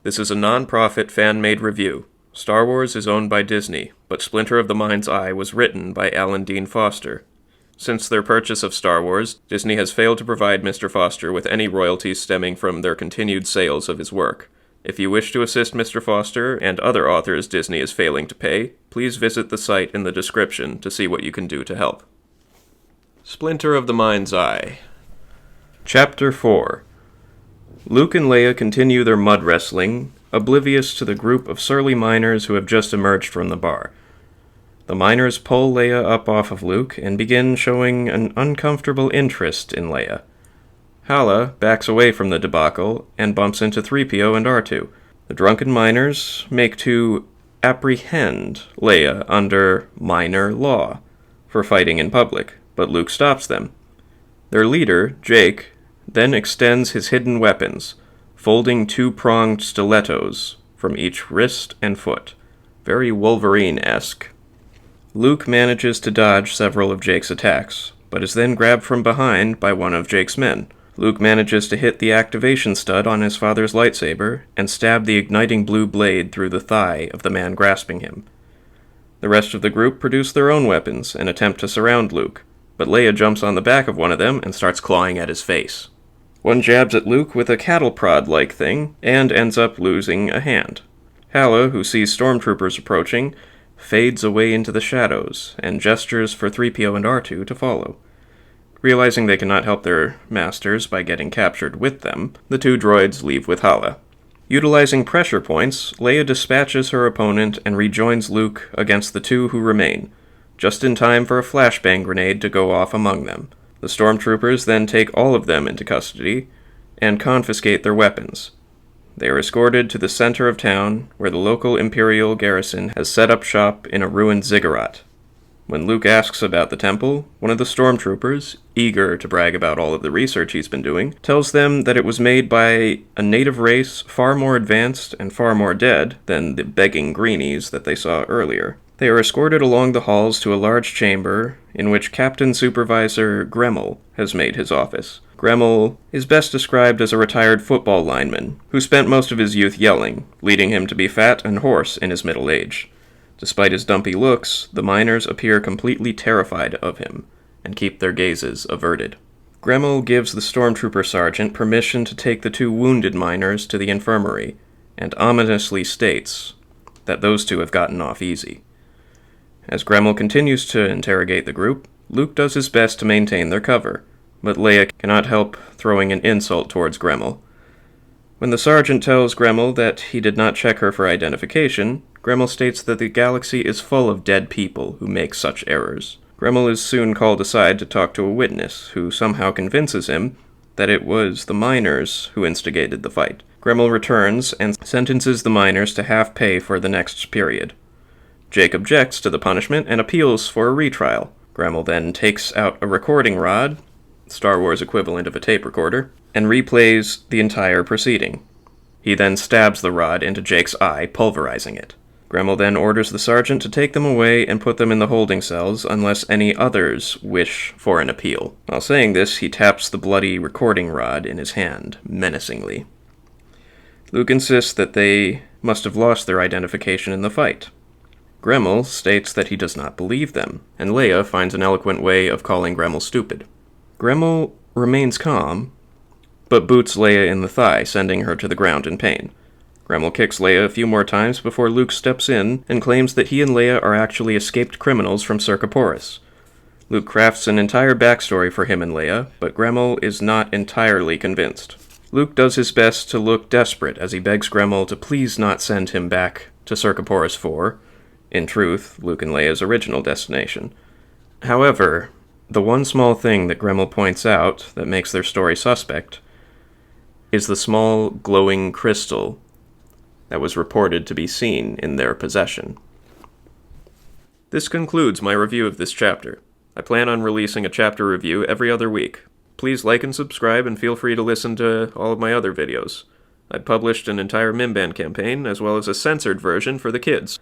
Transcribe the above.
This is a non-profit fan-made review. Star Wars is owned by Disney, but Splinter of the Mind's Eye was written by Alan Dean Foster. Since their purchase of Star Wars, Disney has failed to provide Mr. Foster with any royalties stemming from their continued sales of his work. If you wish to assist Mr. Foster and other authors Disney is failing to pay, please visit the site in the description to see what you can do to help. Splinter of the Mind's Eye. Chapter 4. Luke and Leia continue their mud wrestling, oblivious to the group of surly miners who have just emerged from the bar. The miners pull Leia up off of Luke and begin showing an uncomfortable interest in Leia. Hala backs away from the debacle and bumps into 3PO and R2. The drunken miners make to apprehend Leia under minor law for fighting in public, but Luke stops them. Their leader, Jake, then extends his hidden weapons, folding two-pronged stilettos from each wrist and foot. Very Wolverine-esque. Luke manages to dodge several of Jake's attacks, but is then grabbed from behind by one of Jake's men. Luke manages to hit the activation stud on his father's lightsaber and stab the igniting blue blade through the thigh of the man grasping him. The rest of the group produce their own weapons and attempt to surround Luke, but Leia jumps on the back of one of them and starts clawing at his face. One jabs at Luke with a cattle prod-like thing and ends up losing a hand. Hala, who sees stormtroopers approaching, fades away into the shadows and gestures for 3PO and R2 to follow. Realizing they cannot help their masters by getting captured with them, the two droids leave with Hala. Utilizing pressure points, Leia dispatches her opponent and rejoins Luke against the two who remain, just in time for a flashbang grenade to go off among them. The stormtroopers then take all of them into custody and confiscate their weapons. They are escorted to the center of town, where the local Imperial garrison has set up shop in a ruined ziggurat. When Luke asks about the temple, one of the stormtroopers, eager to brag about all of the research he's been doing, tells them that it was made by a native race far more advanced and far more dead than the begging greenies that they saw earlier. They are escorted along the halls to a large chamber in which Captain Supervisor Gremmel has made his office. Gremmel is best described as a retired football lineman who spent most of his youth yelling, leading him to be fat and hoarse in his middle age. Despite his dumpy looks, the miners appear completely terrified of him and keep their gazes averted. Gremmel gives the stormtrooper sergeant permission to take the two wounded miners to the infirmary and ominously states that those two have gotten off easy. As Gremmel continues to interrogate the group, Luke does his best to maintain their cover, but Leia cannot help throwing an insult towards Gremmel. When the sergeant tells Gremmel that he did not check her for identification, Gremmel states that the galaxy is full of dead people who make such errors. Gremmel is soon called aside to talk to a witness, who somehow convinces him that it was the miners who instigated the fight. Gremmel returns and sentences the miners to half pay for the next period. Jake objects to the punishment and appeals for a retrial. Gremmel then takes out a recording rod, Star Wars equivalent of a tape recorder, and replays the entire proceeding. He then stabs the rod into Jake's eye, pulverizing it. Gremmel then orders the sergeant to take them away and put them in the holding cells unless any others wish for an appeal. While saying this, he taps the bloody recording rod in his hand, menacingly. Luke insists that they must have lost their identification in the fight. Gremmel states that he does not believe them, and Leia finds an eloquent way of calling Gremmel stupid. Gremmel remains calm, but boots Leia in the thigh, sending her to the ground in pain. Gremmel kicks Leia a few more times before Luke steps in and claims that he and Leia are actually escaped criminals from Circoporis. Luke crafts an entire backstory for him and Leia, but Gremmel is not entirely convinced. Luke does his best to look desperate as he begs Gremmel to please not send him back to Circoporis 4, in truth, Luke and Leia's original destination. However, the one small thing that Gremmel points out that makes their story suspect is the small glowing crystal that was reported to be seen in their possession. This concludes my review of this chapter. I plan on releasing a chapter review every other week. Please like and subscribe and feel free to listen to all of my other videos. I published an entire Mimban campaign as well as a censored version for the kids.